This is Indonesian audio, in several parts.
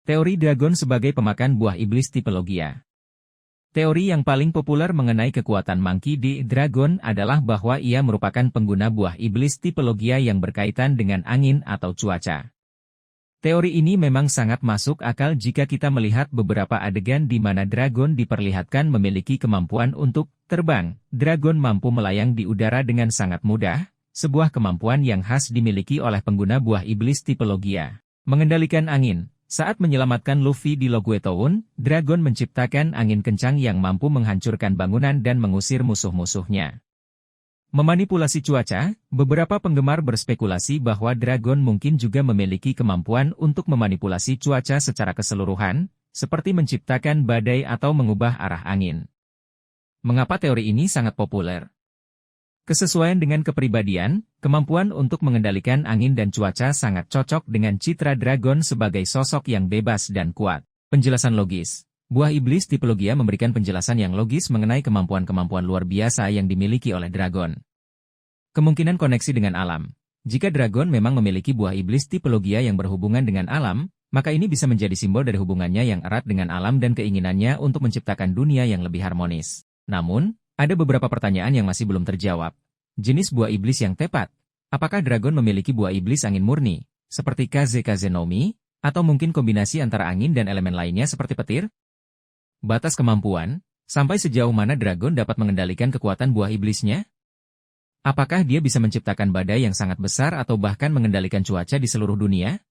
Teori Dragon sebagai pemakan buah iblis tipe Logia. Teori yang paling populer mengenai kekuatan Monkey D. Dragon adalah bahwa ia merupakan pengguna buah iblis tipe Logia yang berkaitan dengan angin atau cuaca. Teori ini memang sangat masuk akal jika kita melihat beberapa adegan di mana Dragon diperlihatkan memiliki kemampuan untuk terbang. Dragon mampu melayang di udara dengan sangat mudah, sebuah kemampuan yang khas dimiliki oleh pengguna buah iblis tipe Logia. Mengendalikan angin. Saat menyelamatkan Luffy di Logwe Town, Dragon menciptakan angin kencang yang mampu menghancurkan bangunan dan mengusir musuh-musuhnya. Memanipulasi cuaca, beberapa penggemar berspekulasi bahwa Dragon mungkin juga memiliki kemampuan untuk memanipulasi cuaca secara keseluruhan, seperti menciptakan badai atau mengubah arah angin. Mengapa teori ini sangat populer? Kesesuaian dengan kepribadian, kemampuan untuk mengendalikan angin dan cuaca sangat cocok dengan citra Dragon sebagai sosok yang bebas dan kuat. Penjelasan logis. Buah iblis tipe Logia memberikan penjelasan yang logis mengenai kemampuan-kemampuan luar biasa yang dimiliki oleh Dragon. Kemungkinan koneksi dengan alam. Jika Dragon memang memiliki buah iblis tipe Logia yang berhubungan dengan alam, maka ini bisa menjadi simbol dari hubungannya yang erat dengan alam dan keinginannya untuk menciptakan dunia yang lebih harmonis. Namun, ada beberapa pertanyaan yang masih belum terjawab. Jenis buah iblis yang tepat. Apakah Dragon memiliki buah iblis angin murni, seperti Kaze no Mi, atau mungkin kombinasi antara angin dan elemen lainnya seperti petir? Batas kemampuan, sampai sejauh mana Dragon dapat mengendalikan kekuatan buah iblisnya? Apakah dia bisa menciptakan badai yang sangat besar atau bahkan mengendalikan cuaca di seluruh dunia?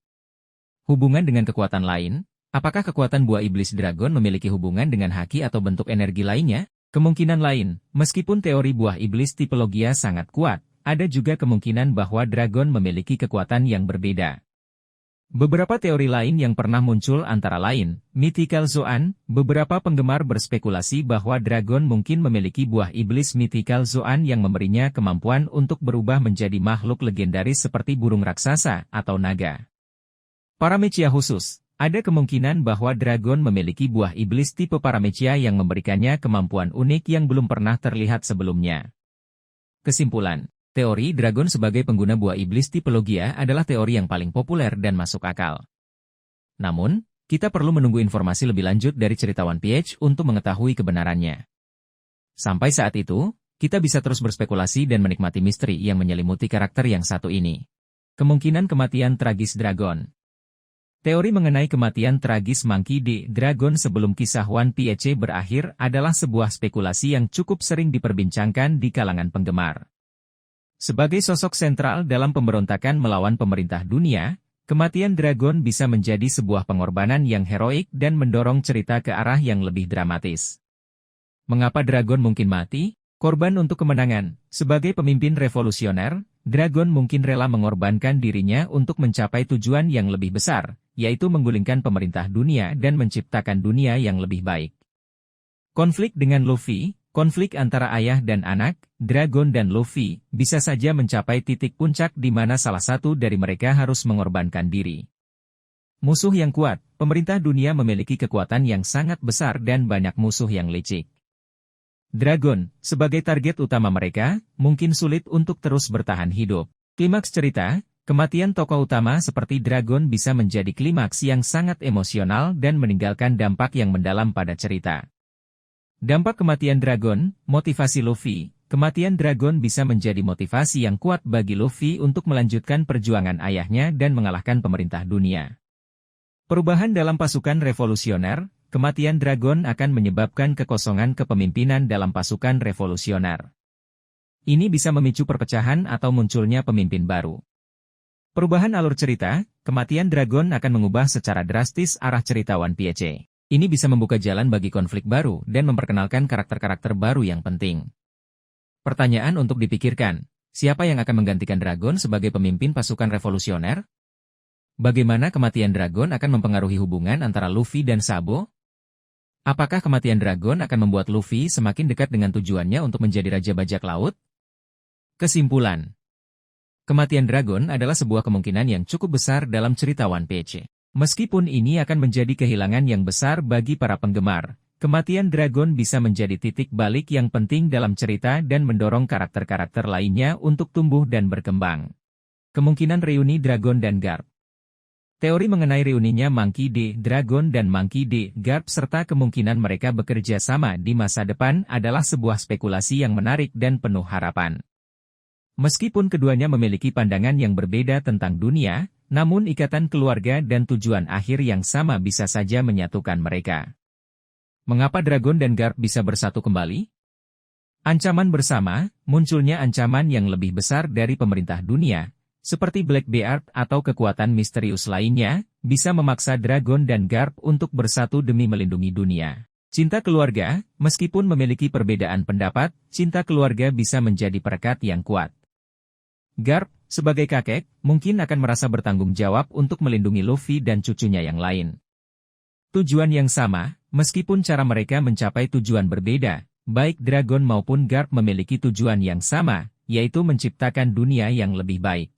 Hubungan dengan kekuatan lain, apakah kekuatan buah iblis Dragon memiliki hubungan dengan haki atau bentuk energi lainnya? Kemungkinan lain, meskipun teori buah iblis tipe Logia sangat kuat, ada juga kemungkinan bahwa Dragon memiliki kekuatan yang berbeda. Beberapa teori lain yang pernah muncul antara lain, Mythical Zoan, beberapa penggemar berspekulasi bahwa Dragon mungkin memiliki buah iblis Mythical Zoan yang memberinya kemampuan untuk berubah menjadi makhluk legendaris seperti burung raksasa atau naga. Paramecia khusus. Ada kemungkinan bahwa Dragon memiliki buah iblis tipe Paramecia yang memberikannya kemampuan unik yang belum pernah terlihat sebelumnya. Kesimpulan, teori Dragon sebagai pengguna buah iblis tipe Logia adalah teori yang paling populer dan masuk akal. Namun, kita perlu menunggu informasi lebih lanjut dari cerita One Piece untuk mengetahui kebenarannya. Sampai saat itu, kita bisa terus berspekulasi dan menikmati misteri yang menyelimuti karakter yang satu ini. Kemungkinan kematian tragis Dragon. Teori mengenai kematian tragis Monkey D. Dragon sebelum kisah One Piece berakhir adalah sebuah spekulasi yang cukup sering diperbincangkan di kalangan penggemar. Sebagai sosok sentral dalam pemberontakan melawan pemerintah dunia, kematian Dragon bisa menjadi sebuah pengorbanan yang heroik dan mendorong cerita ke arah yang lebih dramatis. Mengapa Dragon mungkin mati? Korban untuk kemenangan. Sebagai pemimpin revolusioner, Dragon mungkin rela mengorbankan dirinya untuk mencapai tujuan yang lebih besar, yaitu menggulingkan pemerintah dunia dan menciptakan dunia yang lebih baik. Konflik dengan Luffy, konflik antara ayah dan anak, Dragon dan Luffy, bisa saja mencapai titik puncak di mana salah satu dari mereka harus mengorbankan diri. Musuh yang kuat, pemerintah dunia memiliki kekuatan yang sangat besar dan banyak musuh yang licik. Dragon, sebagai target utama mereka, mungkin sulit untuk terus bertahan hidup. Klimaks cerita, kematian tokoh utama seperti Dragon bisa menjadi klimaks yang sangat emosional dan meninggalkan dampak yang mendalam pada cerita. Dampak kematian Dragon, motivasi Luffy. Kematian Dragon bisa menjadi motivasi yang kuat bagi Luffy untuk melanjutkan perjuangan ayahnya dan mengalahkan pemerintah dunia. Perubahan dalam pasukan revolusioner. Kematian Dragon akan menyebabkan kekosongan kepemimpinan dalam pasukan revolusioner. Ini bisa memicu perpecahan atau munculnya pemimpin baru. Perubahan alur cerita, kematian Dragon akan mengubah secara drastis arah cerita One Piece. Ini bisa membuka jalan bagi konflik baru dan memperkenalkan karakter-karakter baru yang penting. Pertanyaan untuk dipikirkan, siapa yang akan menggantikan Dragon sebagai pemimpin pasukan revolusioner? Bagaimana kematian Dragon akan mempengaruhi hubungan antara Luffy dan Sabo? Apakah kematian Dragon akan membuat Luffy semakin dekat dengan tujuannya untuk menjadi Raja Bajak Laut? Kesimpulan. Kematian Dragon adalah sebuah kemungkinan yang cukup besar dalam cerita One Piece. Meskipun ini akan menjadi kehilangan yang besar bagi para penggemar, kematian Dragon bisa menjadi titik balik yang penting dalam cerita dan mendorong karakter-karakter lainnya untuk tumbuh dan berkembang. Kemungkinan reuni Dragon dan Garp. Teori mengenai reuninya Monkey D. Dragon dan Monkey D. Garp serta kemungkinan mereka bekerja sama di masa depan adalah sebuah spekulasi yang menarik dan penuh harapan. Meskipun keduanya memiliki pandangan yang berbeda tentang dunia, namun ikatan keluarga dan tujuan akhir yang sama bisa saja menyatukan mereka. Mengapa Dragon dan Garp bisa bersatu kembali? Ancaman bersama, munculnya ancaman yang lebih besar dari pemerintah dunia, seperti Black Beard atau kekuatan misterius lainnya, bisa memaksa Dragon dan Garp untuk bersatu demi melindungi dunia. Cinta keluarga, meskipun memiliki perbedaan pendapat, cinta keluarga bisa menjadi perekat yang kuat. Garp, sebagai kakek, mungkin akan merasa bertanggung jawab untuk melindungi Luffy dan cucunya yang lain. Tujuan yang sama, meskipun cara mereka mencapai tujuan berbeda, baik Dragon maupun Garp memiliki tujuan yang sama, yaitu menciptakan dunia yang lebih baik.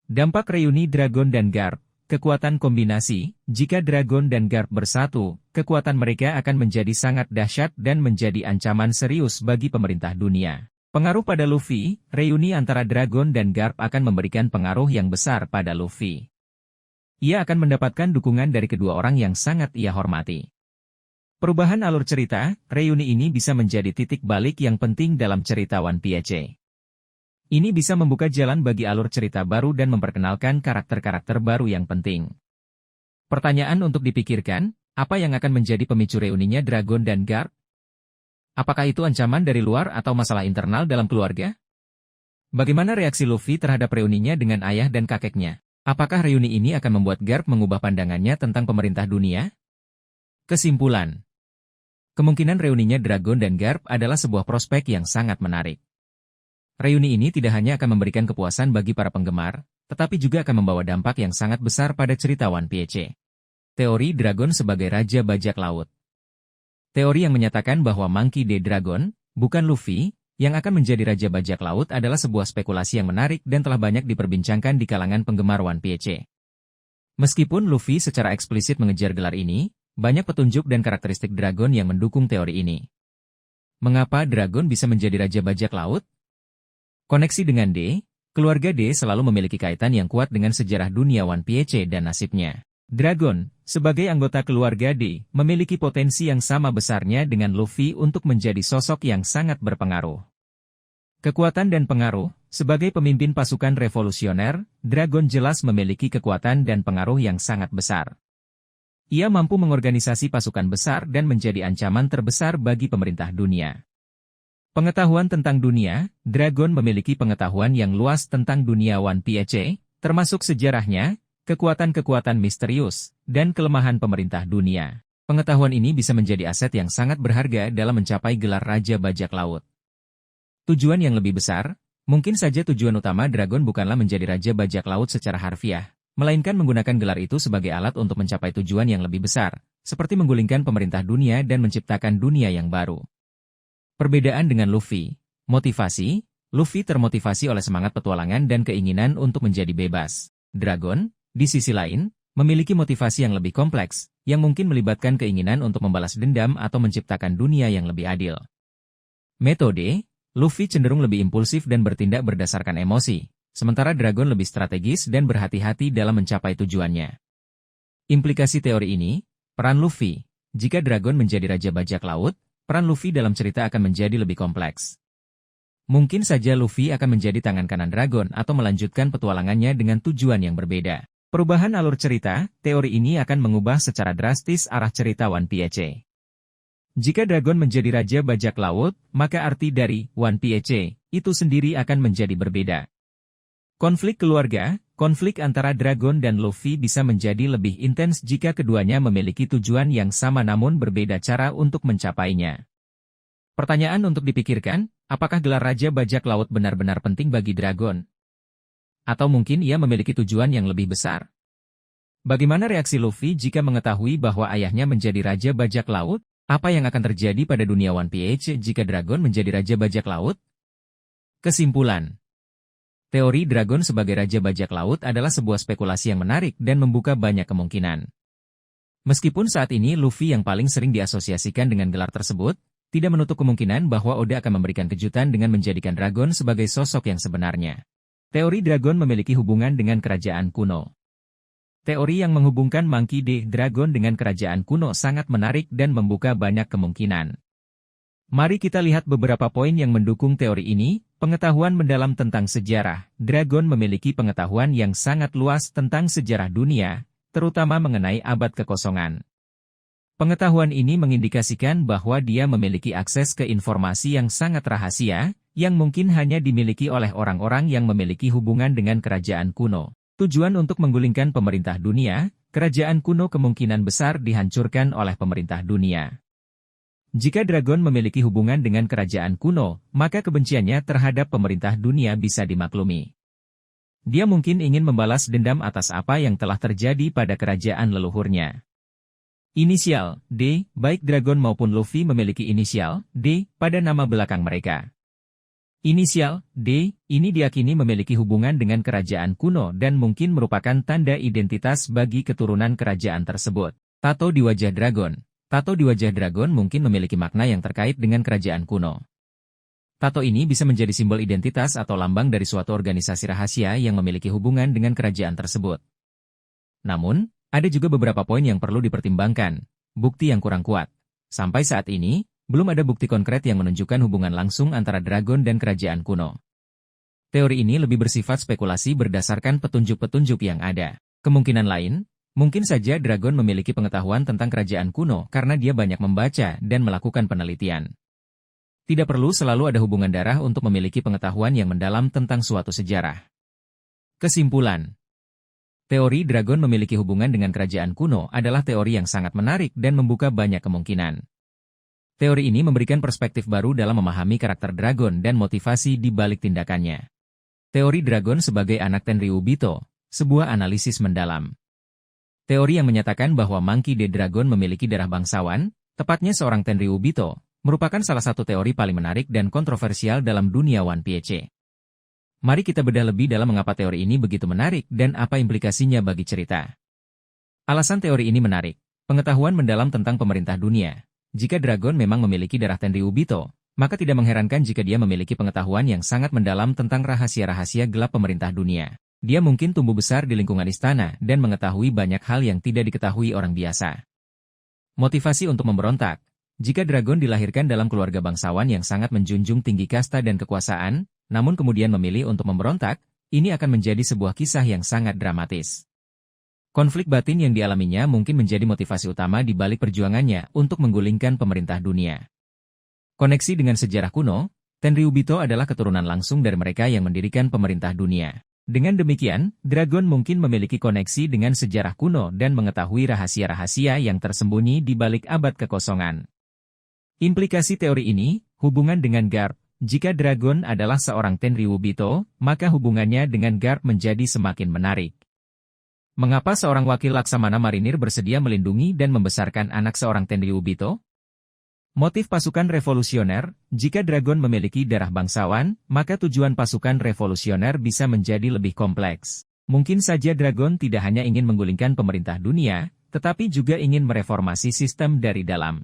Dampak reuni Dragon dan Garp, kekuatan kombinasi, jika Dragon dan Garp bersatu, kekuatan mereka akan menjadi sangat dahsyat dan menjadi ancaman serius bagi pemerintah dunia. Pengaruh pada Luffy, reuni antara Dragon dan Garp akan memberikan pengaruh yang besar pada Luffy. Ia akan mendapatkan dukungan dari kedua orang yang sangat ia hormati. Perubahan alur cerita, reuni ini bisa menjadi titik balik yang penting dalam cerita One Piece. Ini bisa membuka jalan bagi alur cerita baru dan memperkenalkan karakter-karakter baru yang penting. Pertanyaan untuk dipikirkan, apa yang akan menjadi pemicu reuninya Dragon dan Garp? Apakah itu ancaman dari luar atau masalah internal dalam keluarga? Bagaimana reaksi Luffy terhadap reuninya dengan ayah dan kakeknya? Apakah reuni ini akan membuat Garp mengubah pandangannya tentang pemerintah dunia? Kesimpulan. Kemungkinan reuninya Dragon dan Garp adalah sebuah prospek yang sangat menarik. Reuni ini tidak hanya akan memberikan kepuasan bagi para penggemar, tetapi juga akan membawa dampak yang sangat besar pada cerita One Piece. Teori Dragon sebagai Raja Bajak Laut. Teori yang menyatakan bahwa Monkey D. Dragon, bukan Luffy, yang akan menjadi Raja Bajak Laut adalah sebuah spekulasi yang menarik dan telah banyak diperbincangkan di kalangan penggemar One Piece. Meskipun Luffy secara eksplisit mengejar gelar ini, banyak petunjuk dan karakteristik Dragon yang mendukung teori ini. Mengapa Dragon bisa menjadi Raja Bajak Laut? Koneksi dengan D, keluarga D selalu memiliki kaitan yang kuat dengan sejarah dunia One Piece dan nasibnya. Dragon, sebagai anggota keluarga D, memiliki potensi yang sama besarnya dengan Luffy untuk menjadi sosok yang sangat berpengaruh. Kekuatan dan pengaruh, sebagai pemimpin pasukan revolusioner, Dragon jelas memiliki kekuatan dan pengaruh yang sangat besar. Ia mampu mengorganisasi pasukan besar dan menjadi ancaman terbesar bagi pemerintah dunia. Pengetahuan tentang dunia, Dragon memiliki pengetahuan yang luas tentang dunia One Piece, termasuk sejarahnya, kekuatan-kekuatan misterius, dan kelemahan pemerintah dunia. Pengetahuan ini bisa menjadi aset yang sangat berharga dalam mencapai gelar Raja Bajak Laut. Tujuan yang lebih besar, mungkin saja tujuan utama Dragon bukanlah menjadi Raja Bajak Laut secara harfiah, melainkan menggunakan gelar itu sebagai alat untuk mencapai tujuan yang lebih besar, seperti menggulingkan pemerintah dunia dan menciptakan dunia yang baru. Perbedaan dengan Luffy, motivasi, Luffy termotivasi oleh semangat petualangan dan keinginan untuk menjadi bebas. Dragon, di sisi lain, memiliki motivasi yang lebih kompleks, yang mungkin melibatkan keinginan untuk membalas dendam atau menciptakan dunia yang lebih adil. Metode, Luffy cenderung lebih impulsif dan bertindak berdasarkan emosi, sementara Dragon lebih strategis dan berhati-hati dalam mencapai tujuannya. Implikasi teori ini, peran Luffy, jika Dragon menjadi Raja Bajak Laut, peran Luffy dalam cerita akan menjadi lebih kompleks. Mungkin saja Luffy akan menjadi tangan kanan Dragon atau melanjutkan petualangannya dengan tujuan yang berbeda. Perubahan alur cerita, teori ini akan mengubah secara drastis arah cerita One Piece. Jika Dragon menjadi Raja Bajak Laut, maka arti dari One Piece itu sendiri akan menjadi berbeda. Konflik keluarga, konflik antara Dragon dan Luffy bisa menjadi lebih intens jika keduanya memiliki tujuan yang sama namun berbeda cara untuk mencapainya. Pertanyaan untuk dipikirkan, apakah gelar Raja Bajak Laut benar-benar penting bagi Dragon? Atau mungkin ia memiliki tujuan yang lebih besar? Bagaimana reaksi Luffy jika mengetahui bahwa ayahnya menjadi Raja Bajak Laut? Apa yang akan terjadi pada dunia One Piece jika Dragon menjadi Raja Bajak Laut? Kesimpulan. Teori Dragon sebagai Raja Bajak Laut adalah sebuah spekulasi yang menarik dan membuka banyak kemungkinan. Meskipun saat ini Luffy yang paling sering diasosiasikan dengan gelar tersebut, tidak menutup kemungkinan bahwa Oda akan memberikan kejutan dengan menjadikan Dragon sebagai sosok yang sebenarnya. Teori Dragon memiliki hubungan dengan kerajaan kuno. Teori yang menghubungkan Monkey D. Dragon dengan kerajaan kuno sangat menarik dan membuka banyak kemungkinan. Mari kita lihat beberapa poin yang mendukung teori ini. Pengetahuan mendalam tentang sejarah. Dragon memiliki pengetahuan yang sangat luas tentang sejarah dunia, terutama mengenai abad kekosongan. Pengetahuan ini mengindikasikan bahwa dia memiliki akses ke informasi yang sangat rahasia, yang mungkin hanya dimiliki oleh orang-orang yang memiliki hubungan dengan kerajaan kuno. Tujuan untuk menggulingkan pemerintah dunia, kerajaan kuno kemungkinan besar dihancurkan oleh pemerintah dunia. Jika Dragon memiliki hubungan dengan kerajaan kuno, maka kebenciannya terhadap pemerintah dunia bisa dimaklumi. Dia mungkin ingin membalas dendam atas apa yang telah terjadi pada kerajaan leluhurnya. Inisial D, baik Dragon maupun Luffy memiliki inisial D pada nama belakang mereka. Inisial D ini diyakini memiliki hubungan dengan kerajaan kuno dan mungkin merupakan tanda identitas bagi keturunan kerajaan tersebut. Tato di wajah Dragon. Tato di wajah Dragon mungkin memiliki makna yang terkait dengan kerajaan kuno. Tato ini bisa menjadi simbol identitas atau lambang dari suatu organisasi rahasia yang memiliki hubungan dengan kerajaan tersebut. Namun, ada juga beberapa poin yang perlu dipertimbangkan. Bukti yang kurang kuat. Sampai saat ini, belum ada bukti konkret yang menunjukkan hubungan langsung antara Dragon dan kerajaan kuno. Teori ini lebih bersifat spekulasi berdasarkan petunjuk-petunjuk yang ada. Kemungkinan lain, mungkin saja Dragon memiliki pengetahuan tentang kerajaan kuno karena dia banyak membaca dan melakukan penelitian. Tidak perlu selalu ada hubungan darah untuk memiliki pengetahuan yang mendalam tentang suatu sejarah. Kesimpulan. Teori Dragon memiliki hubungan dengan kerajaan kuno adalah teori yang sangat menarik dan membuka banyak kemungkinan. Teori ini memberikan perspektif baru dalam memahami karakter Dragon dan motivasi di balik tindakannya. Teori Dragon sebagai anak Tenryubito, sebuah analisis mendalam. Teori yang menyatakan bahwa Monkey D. Dragon memiliki darah bangsawan, tepatnya seorang Tenryubito, merupakan salah satu teori paling menarik dan kontroversial dalam dunia One Piece. Mari kita bedah lebih dalam mengapa teori ini begitu menarik dan apa implikasinya bagi cerita. Alasan teori ini menarik. Pengetahuan mendalam tentang pemerintah dunia. Jika Dragon memang memiliki darah Tenryubito, maka tidak mengherankan jika dia memiliki pengetahuan yang sangat mendalam tentang rahasia-rahasia gelap pemerintah dunia. Dia mungkin tumbuh besar di lingkungan istana dan mengetahui banyak hal yang tidak diketahui orang biasa. Motivasi untuk memberontak. Jika Dragon dilahirkan dalam keluarga bangsawan yang sangat menjunjung tinggi kasta dan kekuasaan, namun kemudian memilih untuk memberontak, ini akan menjadi sebuah kisah yang sangat dramatis. Konflik batin yang dialaminya mungkin menjadi motivasi utama di balik perjuangannya untuk menggulingkan pemerintah dunia. Koneksi dengan sejarah kuno, Tenryubito adalah keturunan langsung dari mereka yang mendirikan pemerintah dunia. Dengan demikian, Dragon mungkin memiliki koneksi dengan sejarah kuno dan mengetahui rahasia-rahasia yang tersembunyi di balik abad kekosongan. Implikasi teori ini, hubungan dengan Garp. Jika Dragon adalah seorang Tenryubito, maka hubungannya dengan Garp menjadi semakin menarik. Mengapa seorang wakil Laksamana Marinir bersedia melindungi dan membesarkan anak seorang Tenryubito? Motif pasukan revolusioner. Jika Dragon memiliki darah bangsawan, maka tujuan pasukan revolusioner bisa menjadi lebih kompleks. Mungkin saja Dragon tidak hanya ingin menggulingkan pemerintah dunia, tetapi juga ingin mereformasi sistem dari dalam.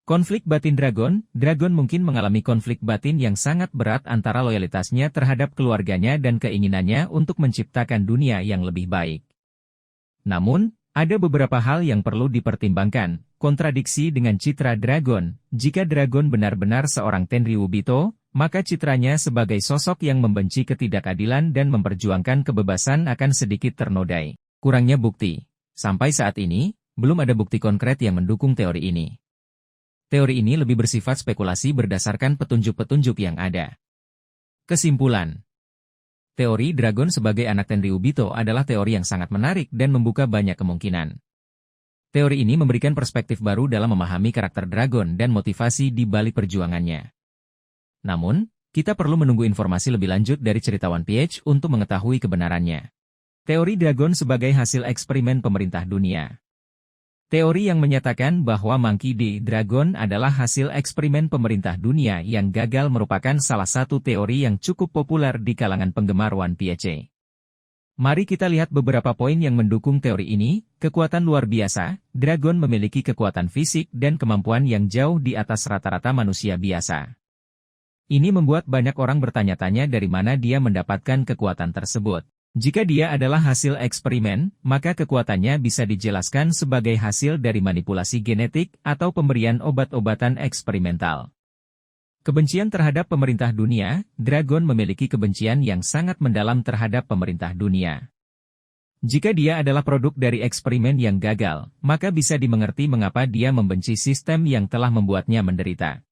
Konflik batin Dragon. Dragon mungkin mengalami konflik batin yang sangat berat antara loyalitasnya terhadap keluarganya dan keinginannya untuk menciptakan dunia yang lebih baik. Namun, ada beberapa hal yang perlu dipertimbangkan. Kontradiksi dengan citra Dragon. Jika Dragon benar-benar seorang Tenryubito, maka citranya sebagai sosok yang membenci ketidakadilan dan memperjuangkan kebebasan akan sedikit ternodai. Kurangnya bukti. Sampai saat ini, belum ada bukti konkret yang mendukung teori ini. Teori ini lebih bersifat spekulasi berdasarkan petunjuk-petunjuk yang ada. Kesimpulan. Teori Dragon sebagai anak Tenryubito adalah teori yang sangat menarik dan membuka banyak kemungkinan. Teori ini memberikan perspektif baru dalam memahami karakter Dragon dan motivasi di balik perjuangannya. Namun, kita perlu menunggu informasi lebih lanjut dari cerita One Piece untuk mengetahui kebenarannya. Teori Dragon sebagai hasil eksperimen pemerintah dunia. Teori yang menyatakan bahwa Monkey D. Dragon adalah hasil eksperimen pemerintah dunia yang gagal merupakan salah satu teori yang cukup populer di kalangan penggemar One Piece. Mari kita lihat beberapa poin yang mendukung teori ini. Kekuatan luar biasa. Dragon memiliki kekuatan fisik dan kemampuan yang jauh di atas rata-rata manusia biasa. Ini membuat banyak orang bertanya-tanya dari mana dia mendapatkan kekuatan tersebut. Jika dia adalah hasil eksperimen, maka kekuatannya bisa dijelaskan sebagai hasil dari manipulasi genetik atau pemberian obat-obatan eksperimental. Kebencian terhadap pemerintah dunia, Dragon memiliki kebencian yang sangat mendalam terhadap pemerintah dunia. Jika dia adalah produk dari eksperimen yang gagal, maka bisa dimengerti mengapa dia membenci sistem yang telah membuatnya menderita.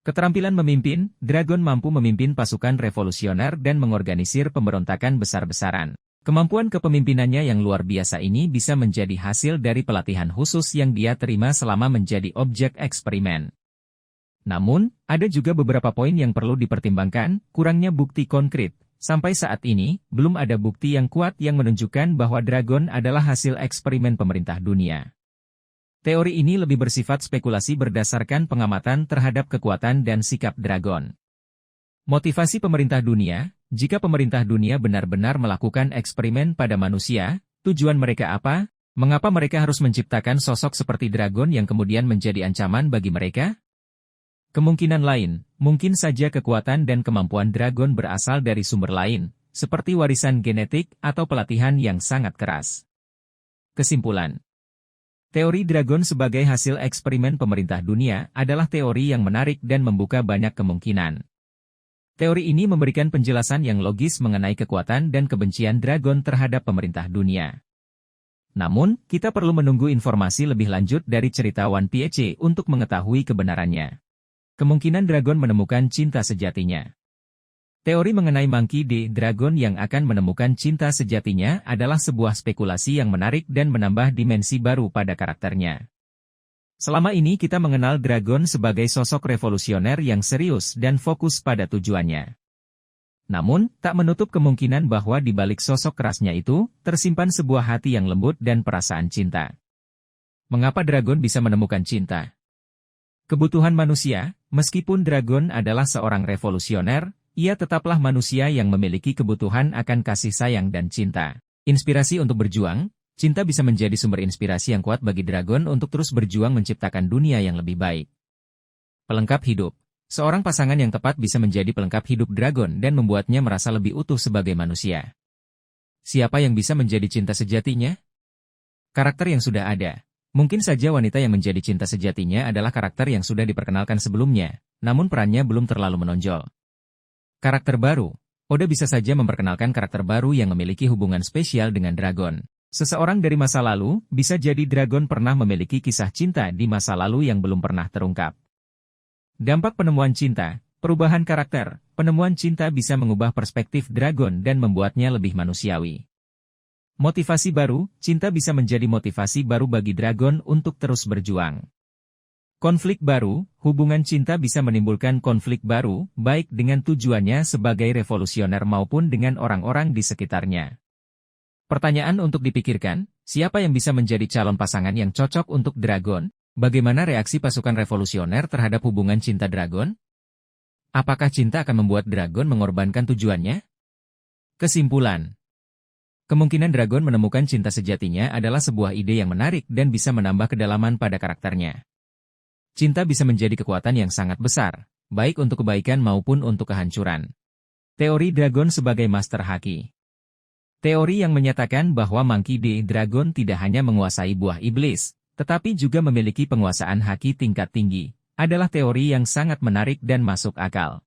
Keterampilan memimpin, Dragon mampu memimpin pasukan revolusioner dan mengorganisir pemberontakan besar-besaran. Kemampuan kepemimpinannya yang luar biasa ini bisa menjadi hasil dari pelatihan khusus yang dia terima selama menjadi objek eksperimen. Namun, ada juga beberapa poin yang perlu dipertimbangkan, kurangnya bukti konkret. Sampai saat ini, belum ada bukti yang kuat yang menunjukkan bahwa Dragon adalah hasil eksperimen pemerintah dunia. Teori ini lebih bersifat spekulasi berdasarkan pengamatan terhadap kekuatan dan sikap Dragon. Motivasi pemerintah dunia, jika pemerintah dunia benar-benar melakukan eksperimen pada manusia, tujuan mereka apa? Mengapa mereka harus menciptakan sosok seperti Dragon yang kemudian menjadi ancaman bagi mereka? Kemungkinan lain, mungkin saja kekuatan dan kemampuan Dragon berasal dari sumber lain, seperti warisan genetik atau pelatihan yang sangat keras. Kesimpulan. Teori Dragon sebagai hasil eksperimen pemerintah dunia adalah teori yang menarik dan membuka banyak kemungkinan. Teori ini memberikan penjelasan yang logis mengenai kekuatan dan kebencian Dragon terhadap pemerintah dunia. Namun, kita perlu menunggu informasi lebih lanjut dari cerita One Piece untuk mengetahui kebenarannya. Kemungkinan Dragon menemukan cinta sejatinya. Teori mengenai Monkey D. Dragon yang akan menemukan cinta sejatinya adalah sebuah spekulasi yang menarik dan menambah dimensi baru pada karakternya. Selama ini kita mengenal Dragon sebagai sosok revolusioner yang serius dan fokus pada tujuannya. Namun, tak menutup kemungkinan bahwa di balik sosok kerasnya itu, tersimpan sebuah hati yang lembut dan perasaan cinta. Mengapa Dragon bisa menemukan cinta? Kebutuhan manusia, meskipun Dragon adalah seorang revolusioner, ia tetaplah manusia yang memiliki kebutuhan akan kasih sayang dan cinta. Inspirasi untuk berjuang, cinta bisa menjadi sumber inspirasi yang kuat bagi Dragon untuk terus berjuang menciptakan dunia yang lebih baik. Pelengkap hidup. Seorang pasangan yang tepat bisa menjadi pelengkap hidup Dragon dan membuatnya merasa lebih utuh sebagai manusia. Siapa yang bisa menjadi cinta sejatinya? Karakter yang sudah ada. Mungkin saja wanita yang menjadi cinta sejatinya adalah karakter yang sudah diperkenalkan sebelumnya, namun perannya belum terlalu menonjol. Karakter baru. Oda bisa saja memperkenalkan karakter baru yang memiliki hubungan spesial dengan Dragon. Seseorang dari masa lalu, bisa jadi Dragon pernah memiliki kisah cinta di masa lalu yang belum pernah terungkap. Dampak penemuan cinta, perubahan karakter, penemuan cinta bisa mengubah perspektif Dragon dan membuatnya lebih manusiawi. Motivasi baru, cinta bisa menjadi motivasi baru bagi Dragon untuk terus berjuang. Konflik baru, hubungan cinta bisa menimbulkan konflik baru, baik dengan tujuannya sebagai revolusioner maupun dengan orang-orang di sekitarnya. Pertanyaan untuk dipikirkan, siapa yang bisa menjadi calon pasangan yang cocok untuk Dragon? Bagaimana reaksi pasukan revolusioner terhadap hubungan cinta Dragon? Apakah cinta akan membuat Dragon mengorbankan tujuannya? Kesimpulan. Kemungkinan Dragon menemukan cinta sejatinya adalah sebuah ide yang menarik dan bisa menambah kedalaman pada karakternya. Cinta bisa menjadi kekuatan yang sangat besar, baik untuk kebaikan maupun untuk kehancuran. Teori Dragon sebagai Master Haki. Teori yang menyatakan bahwa Monkey D. Dragon tidak hanya menguasai buah iblis, tetapi juga memiliki penguasaan haki tingkat tinggi, adalah teori yang sangat menarik dan masuk akal.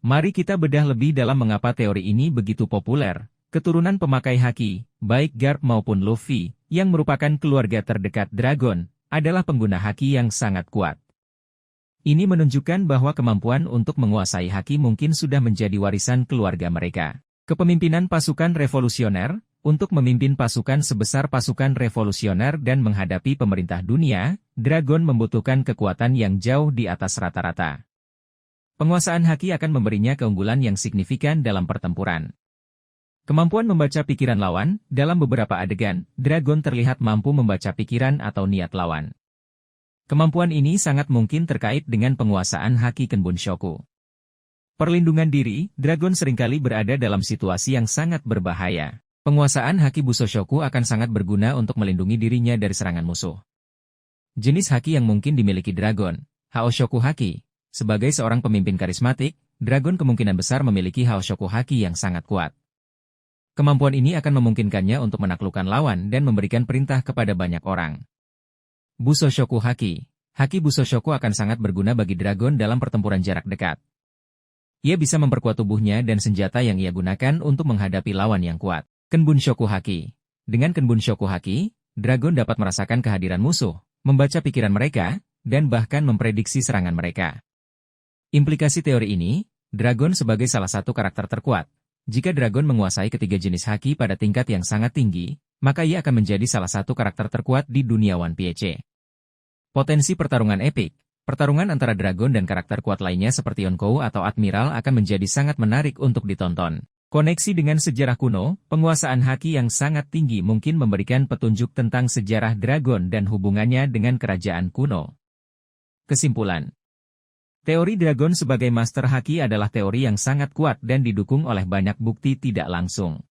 Mari kita bedah lebih dalam mengapa teori ini begitu populer. Keturunan pemakai haki, baik Garp maupun Luffy, yang merupakan keluarga terdekat Dragon, adalah pengguna haki yang sangat kuat. Ini menunjukkan bahwa kemampuan untuk menguasai haki mungkin sudah menjadi warisan keluarga mereka. Kepemimpinan pasukan revolusioner, untuk memimpin pasukan sebesar pasukan revolusioner dan menghadapi pemerintah dunia, Dragon membutuhkan kekuatan yang jauh di atas rata-rata. Penguasaan haki akan memberinya keunggulan yang signifikan dalam pertempuran. Kemampuan membaca pikiran lawan, dalam beberapa adegan, Dragon terlihat mampu membaca pikiran atau niat lawan. Kemampuan ini sangat mungkin terkait dengan penguasaan haki Kenbunshoku. Perlindungan diri, Dragon seringkali berada dalam situasi yang sangat berbahaya. Penguasaan haki Busoshoku akan sangat berguna untuk melindungi dirinya dari serangan musuh. Jenis haki yang mungkin dimiliki Dragon, Haoshoku Haki. Sebagai seorang pemimpin karismatik, Dragon kemungkinan besar memiliki Haoshoku Haki yang sangat kuat. Kemampuan ini akan memungkinkannya untuk menaklukkan lawan dan memberikan perintah kepada banyak orang. Busoshoku Haki. Haki Busoshoku akan sangat berguna bagi dragon dalam pertempuran jarak dekat. Ia bisa memperkuat tubuhnya dan senjata yang ia gunakan untuk menghadapi lawan yang kuat. Kenbunshoku Haki. Dengan Kenbunshoku Haki, dragon dapat merasakan kehadiran musuh, membaca pikiran mereka, dan bahkan memprediksi serangan mereka. Implikasi teori ini, dragon sebagai salah satu karakter terkuat. Jika dragon menguasai ketiga jenis haki pada tingkat yang sangat tinggi, maka ia akan menjadi salah satu karakter terkuat di dunia One Piece. Potensi pertarungan epik. Pertarungan antara dragon dan karakter kuat lainnya seperti Yonkou atau Admiral akan menjadi sangat menarik untuk ditonton. Koneksi dengan sejarah kuno, penguasaan haki yang sangat tinggi mungkin memberikan petunjuk tentang sejarah dragon dan hubungannya dengan kerajaan kuno. Kesimpulan. Teori dragon sebagai master haki adalah teori yang sangat kuat dan didukung oleh banyak bukti tidak langsung.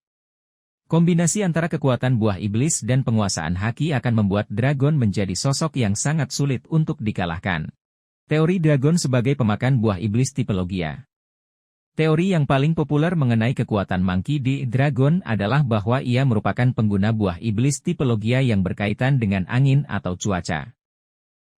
Kombinasi antara kekuatan buah iblis dan penguasaan haki akan membuat dragon menjadi sosok yang sangat sulit untuk dikalahkan. Teori dragon sebagai pemakan buah iblis tipe Logia. Teori yang paling populer mengenai kekuatan Monkey D. Dragon adalah bahwa ia merupakan pengguna buah iblis tipe Logia yang berkaitan dengan angin atau cuaca.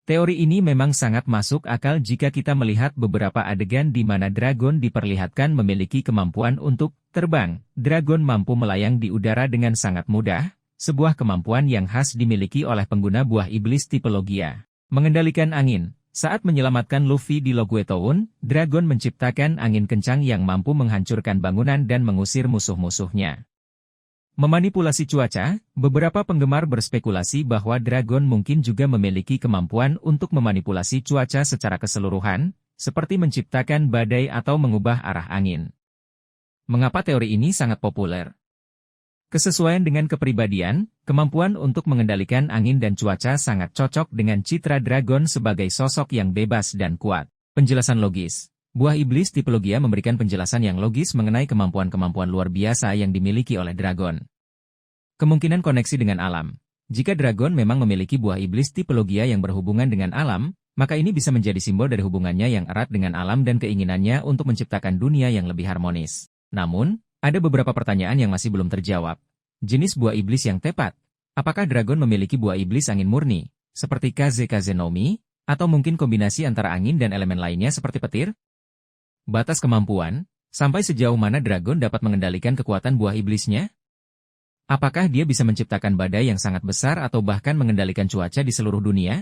Teori ini memang sangat masuk akal jika kita melihat beberapa adegan di mana dragon diperlihatkan memiliki kemampuan untuk terbang. Dragon mampu melayang di udara dengan sangat mudah, sebuah kemampuan yang khas dimiliki oleh pengguna buah iblis tipe Logia. Mengendalikan angin. Saat menyelamatkan Luffy di Logwe Town, dragon menciptakan angin kencang yang mampu menghancurkan bangunan dan mengusir musuh-musuhnya. Memanipulasi cuaca, beberapa penggemar berspekulasi bahwa dragon mungkin juga memiliki kemampuan untuk memanipulasi cuaca secara keseluruhan, seperti menciptakan badai atau mengubah arah angin. Mengapa teori ini sangat populer? Kesesuaian dengan kepribadian, kemampuan untuk mengendalikan angin dan cuaca sangat cocok dengan citra dragon sebagai sosok yang bebas dan kuat. Penjelasan logis. Buah iblis tipe Logia memberikan penjelasan yang logis mengenai kemampuan-kemampuan luar biasa yang dimiliki oleh dragon. Kemungkinan koneksi dengan alam. Jika dragon memang memiliki buah iblis tipe Logia yang berhubungan dengan alam, maka ini bisa menjadi simbol dari hubungannya yang erat dengan alam dan keinginannya untuk menciptakan dunia yang lebih harmonis. Namun, ada beberapa pertanyaan yang masih belum terjawab. Jenis buah iblis yang tepat. Apakah dragon memiliki buah iblis angin murni, seperti Kaze no Mi, atau mungkin kombinasi antara angin dan elemen lainnya seperti petir? Batas kemampuan, sampai sejauh mana dragon dapat mengendalikan kekuatan buah iblisnya? Apakah dia bisa menciptakan badai yang sangat besar atau bahkan mengendalikan cuaca di seluruh dunia?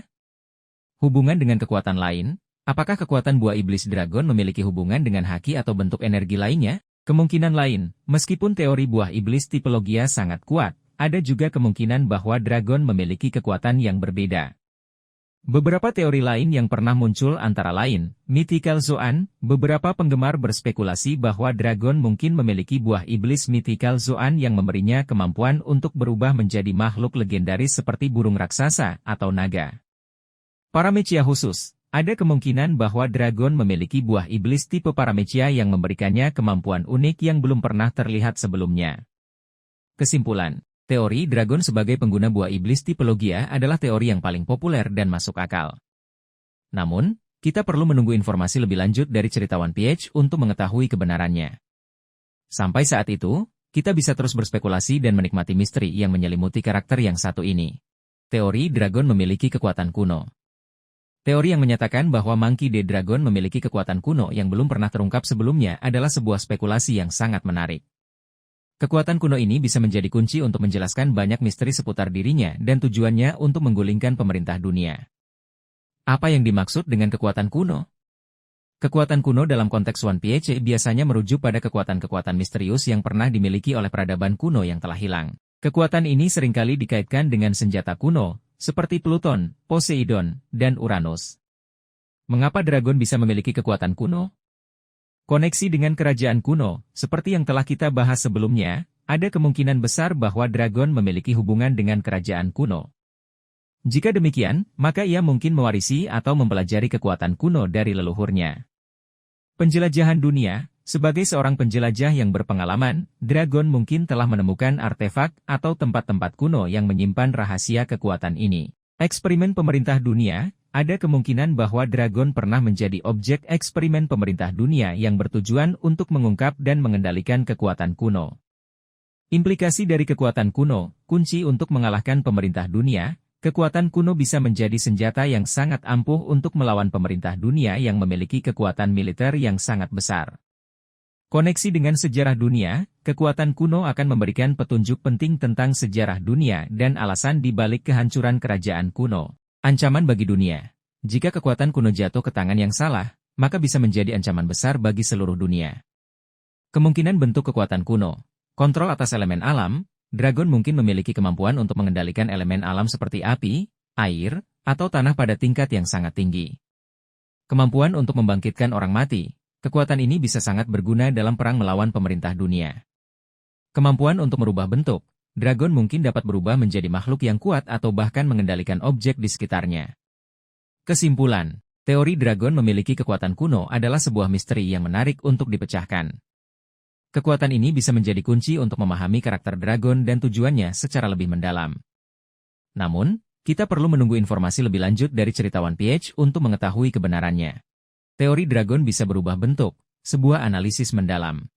Hubungan dengan kekuatan lain, apakah kekuatan buah iblis dragon memiliki hubungan dengan haki atau bentuk energi lainnya? Kemungkinan lain, meskipun teori buah iblis tipe Logia sangat kuat, ada juga kemungkinan bahwa dragon memiliki kekuatan yang berbeda. Beberapa teori lain yang pernah muncul antara lain, Mythical Zoan, beberapa penggemar berspekulasi bahwa dragon mungkin memiliki buah iblis Mythical Zoan yang memberinya kemampuan untuk berubah menjadi makhluk legendaris seperti burung raksasa atau naga. Paramecia khusus, ada kemungkinan bahwa dragon memiliki buah iblis tipe Paramecia yang memberikannya kemampuan unik yang belum pernah terlihat sebelumnya. Kesimpulan. Teori dragon sebagai pengguna buah iblis tipe Logia adalah teori yang paling populer dan masuk akal. Namun, kita perlu menunggu informasi lebih lanjut dari cerita One Piece untuk mengetahui kebenarannya. Sampai saat itu, kita bisa terus berspekulasi dan menikmati misteri yang menyelimuti karakter yang satu ini. Teori dragon memiliki kekuatan kuno. Teori yang menyatakan bahwa Monkey D. Dragon memiliki kekuatan kuno yang belum pernah terungkap sebelumnya adalah sebuah spekulasi yang sangat menarik. Kekuatan kuno ini bisa menjadi kunci untuk menjelaskan banyak misteri seputar dirinya dan tujuannya untuk menggulingkan pemerintah dunia. Apa yang dimaksud dengan kekuatan kuno? Kekuatan kuno dalam konteks One Piece biasanya merujuk pada kekuatan-kekuatan misterius yang pernah dimiliki oleh peradaban kuno yang telah hilang. Kekuatan ini seringkali dikaitkan dengan senjata kuno, seperti Pluton, Poseidon, dan Uranus. Mengapa dragon bisa memiliki kekuatan kuno? Koneksi dengan kerajaan kuno, seperti yang telah kita bahas sebelumnya, ada kemungkinan besar bahwa dragon memiliki hubungan dengan kerajaan kuno. Jika demikian, maka ia mungkin mewarisi atau mempelajari kekuatan kuno dari leluhurnya. Penjelajahan dunia, sebagai seorang penjelajah yang berpengalaman, dragon mungkin telah menemukan artefak atau tempat-tempat kuno yang menyimpan rahasia kekuatan ini. Eksperimen pemerintah dunia. Ada kemungkinan bahwa dragon pernah menjadi objek eksperimen pemerintah dunia yang bertujuan untuk mengungkap dan mengendalikan kekuatan kuno. Implikasi dari kekuatan kuno, kunci untuk mengalahkan pemerintah dunia. Kekuatan kuno bisa menjadi senjata yang sangat ampuh untuk melawan pemerintah dunia yang memiliki kekuatan militer yang sangat besar. Koneksi dengan sejarah dunia, kekuatan kuno akan memberikan petunjuk penting tentang sejarah dunia dan alasan di balik kehancuran kerajaan kuno. Ancaman bagi dunia. Jika kekuatan kuno jatuh ke tangan yang salah, maka bisa menjadi ancaman besar bagi seluruh dunia. Kemungkinan bentuk kekuatan kuno. Kontrol atas elemen alam. Dragon mungkin memiliki kemampuan untuk mengendalikan elemen alam seperti api, air, atau tanah pada tingkat yang sangat tinggi. Kemampuan untuk membangkitkan orang mati. Kekuatan ini bisa sangat berguna dalam perang melawan pemerintah dunia. Kemampuan untuk merubah bentuk. Dragon mungkin dapat berubah menjadi makhluk yang kuat atau bahkan mengendalikan objek di sekitarnya. Kesimpulan, teori dragon memiliki kekuatan kuno adalah sebuah misteri yang menarik untuk dipecahkan. Kekuatan ini bisa menjadi kunci untuk memahami karakter dragon dan tujuannya secara lebih mendalam. Namun, kita perlu menunggu informasi lebih lanjut dari cerita One Piece untuk mengetahui kebenarannya. Teori dragon bisa berubah bentuk, sebuah analisis mendalam.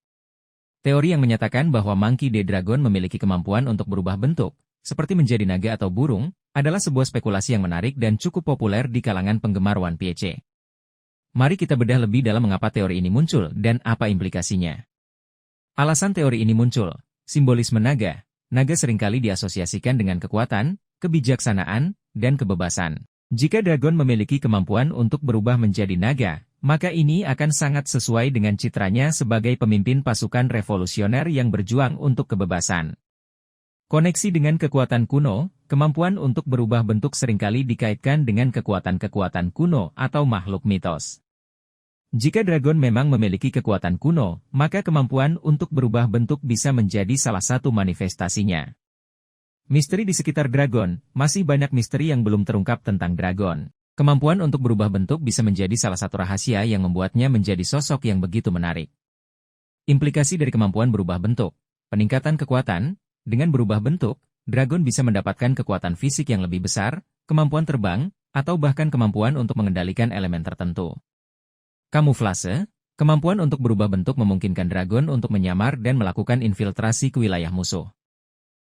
Teori yang menyatakan bahwa Monkey D. Dragon memiliki kemampuan untuk berubah bentuk, seperti menjadi naga atau burung, adalah sebuah spekulasi yang menarik dan cukup populer di kalangan penggemar One Piece. Mari kita bedah lebih dalam mengapa teori ini muncul dan apa implikasinya. Alasan teori ini muncul, simbolisme naga. Naga seringkali diasosiasikan dengan kekuatan, kebijaksanaan, dan kebebasan. Jika dragon memiliki kemampuan untuk berubah menjadi naga, maka ini akan sangat sesuai dengan citranya sebagai pemimpin pasukan revolusioner yang berjuang untuk kebebasan. Koneksi dengan kekuatan kuno, kemampuan untuk berubah bentuk seringkali dikaitkan dengan kekuatan-kekuatan kuno atau makhluk mitos. Jika dragon memang memiliki kekuatan kuno, maka kemampuan untuk berubah bentuk bisa menjadi salah satu manifestasinya. Misteri di sekitar dragon, masih banyak misteri yang belum terungkap tentang dragon. Kemampuan untuk berubah bentuk bisa menjadi salah satu rahasia yang membuatnya menjadi sosok yang begitu menarik. Implikasi dari kemampuan berubah bentuk, peningkatan kekuatan, dengan berubah bentuk, dragon bisa mendapatkan kekuatan fisik yang lebih besar, kemampuan terbang, atau bahkan kemampuan untuk mengendalikan elemen tertentu. Kamuflase, kemampuan untuk berubah bentuk memungkinkan dragon untuk menyamar dan melakukan infiltrasi ke wilayah musuh.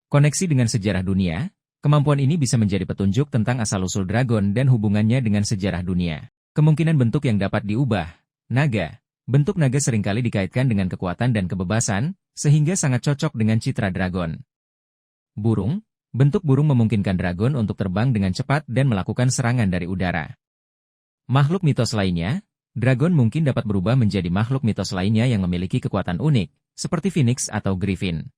Koneksi dengan sejarah dunia, kemampuan ini bisa menjadi petunjuk tentang asal-usul dragon dan hubungannya dengan sejarah dunia. Kemungkinan bentuk yang dapat diubah, naga. Bentuk naga seringkali dikaitkan dengan kekuatan dan kebebasan, sehingga sangat cocok dengan citra dragon. Burung, bentuk burung memungkinkan dragon untuk terbang dengan cepat dan melakukan serangan dari udara. Makhluk mitos lainnya, dragon mungkin dapat berubah menjadi makhluk mitos lainnya yang memiliki kekuatan unik, seperti Phoenix atau Griffin.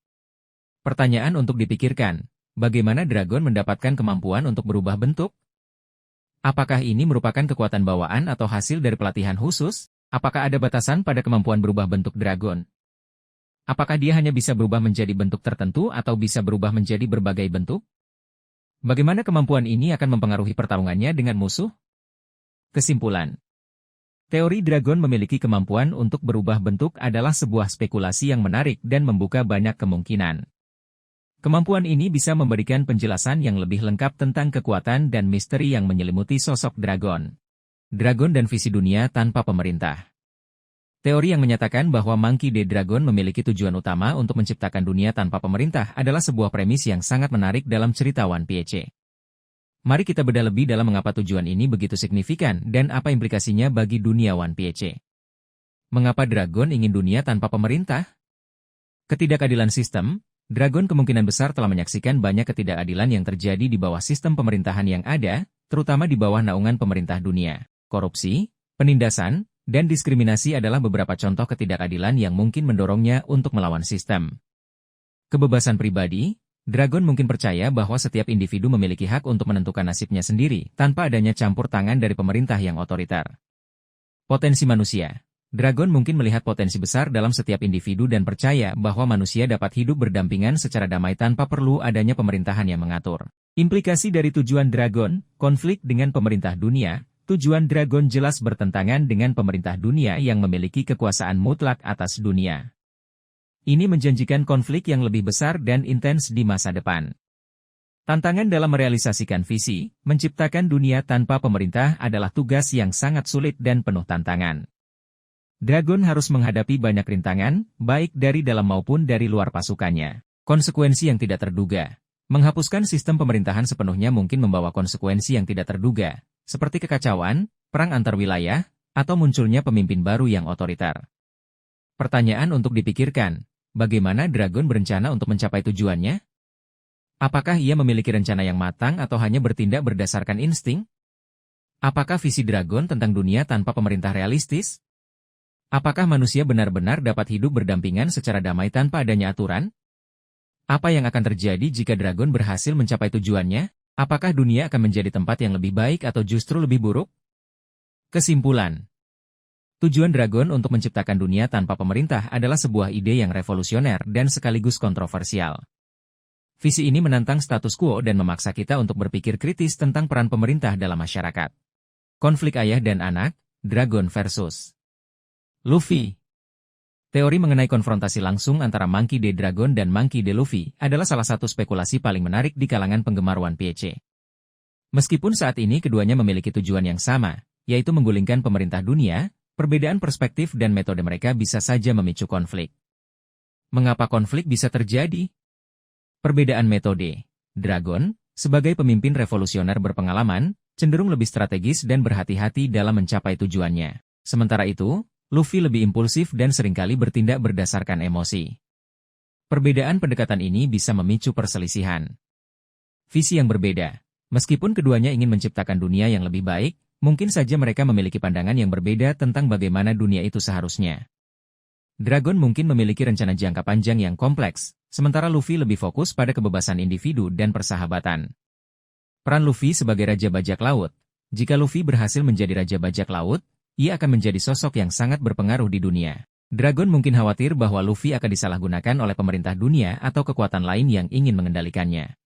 Pertanyaan untuk dipikirkan, bagaimana dragon mendapatkan kemampuan untuk berubah bentuk? Apakah ini merupakan kekuatan bawaan atau hasil dari pelatihan khusus? Apakah ada batasan pada kemampuan berubah bentuk dragon? Apakah dia hanya bisa berubah menjadi bentuk tertentu atau bisa berubah menjadi berbagai bentuk? Bagaimana kemampuan ini akan mempengaruhi pertarungannya dengan musuh? Kesimpulan. Teori dragon memiliki kemampuan untuk berubah bentuk adalah sebuah spekulasi yang menarik dan membuka banyak kemungkinan. Kemampuan ini bisa memberikan penjelasan yang lebih lengkap tentang kekuatan dan misteri yang menyelimuti sosok dragon. Dragon dan visi dunia tanpa pemerintah. Teori yang menyatakan bahwa Monkey D. Dragon memiliki tujuan utama untuk menciptakan dunia tanpa pemerintah adalah sebuah premis yang sangat menarik dalam cerita One Piece. Mari kita bedah lebih dalam mengapa tujuan ini begitu signifikan dan apa implikasinya bagi dunia One Piece. Mengapa dragon ingin dunia tanpa pemerintah? Ketidakadilan sistem, dragon kemungkinan besar telah menyaksikan banyak ketidakadilan yang terjadi di bawah sistem pemerintahan yang ada, terutama di bawah naungan pemerintah dunia. Korupsi, penindasan, dan diskriminasi adalah beberapa contoh ketidakadilan yang mungkin mendorongnya untuk melawan sistem. Kebebasan pribadi, dragon mungkin percaya bahwa setiap individu memiliki hak untuk menentukan nasibnya sendiri, tanpa adanya campur tangan dari pemerintah yang otoriter. Potensi manusia. Dragon mungkin melihat potensi besar dalam setiap individu dan percaya bahwa manusia dapat hidup berdampingan secara damai tanpa perlu adanya pemerintahan yang mengatur. Implikasi dari tujuan dragon, konflik dengan pemerintah dunia. Tujuan dragon jelas bertentangan dengan pemerintah dunia yang memiliki kekuasaan mutlak atas dunia. Ini menjanjikan konflik yang lebih besar dan intens di masa depan. Tantangan dalam merealisasikan visi, menciptakan dunia tanpa pemerintah adalah tugas yang sangat sulit dan penuh tantangan. Dragon harus menghadapi banyak rintangan, baik dari dalam maupun dari luar pasukannya. Konsekuensi yang tidak terduga. Menghapuskan sistem pemerintahan sepenuhnya mungkin membawa konsekuensi yang tidak terduga, seperti kekacauan, perang antar wilayah, atau munculnya pemimpin baru yang otoriter. Pertanyaan untuk dipikirkan, bagaimana Dragon berencana untuk mencapai tujuannya? Apakah ia memiliki rencana yang matang atau hanya bertindak berdasarkan insting? Apakah visi Dragon tentang dunia tanpa pemerintah realistis? Apakah manusia benar-benar dapat hidup berdampingan secara damai tanpa adanya aturan? Apa yang akan terjadi jika Dragon berhasil mencapai tujuannya? Apakah dunia akan menjadi tempat yang lebih baik atau justru lebih buruk? Kesimpulan. Tujuan Dragon untuk menciptakan dunia tanpa pemerintah adalah sebuah ide yang revolusioner dan sekaligus kontroversial. Visi ini menantang status quo dan memaksa kita untuk berpikir kritis tentang peran pemerintah dalam masyarakat. Konflik ayah dan anak, Dragon versus Luffy. Teori mengenai konfrontasi langsung antara Monkey D. Dragon dan Monkey D. Luffy adalah salah satu spekulasi paling menarik di kalangan penggemar One Piece. Meskipun saat ini keduanya memiliki tujuan yang sama, yaitu menggulingkan pemerintah dunia, perbedaan perspektif dan metode mereka bisa saja memicu konflik. Mengapa konflik bisa terjadi? Perbedaan metode. Dragon, sebagai pemimpin revolusioner berpengalaman, cenderung lebih strategis dan berhati-hati dalam mencapai tujuannya. Sementara itu, Luffy lebih impulsif dan seringkali bertindak berdasarkan emosi. Perbedaan pendekatan ini bisa memicu perselisihan. Visi yang berbeda. Meskipun keduanya ingin menciptakan dunia yang lebih baik, mungkin saja mereka memiliki pandangan yang berbeda tentang bagaimana dunia itu seharusnya. Dragon mungkin memiliki rencana jangka panjang yang kompleks, sementara Luffy lebih fokus pada kebebasan individu dan persahabatan. Peran Luffy sebagai Raja Bajak Laut. Jika Luffy berhasil menjadi Raja Bajak Laut, ia akan menjadi sosok yang sangat berpengaruh di dunia. Dragon mungkin khawatir bahwa Luffy akan disalahgunakan oleh pemerintah dunia atau kekuatan lain yang ingin mengendalikannya.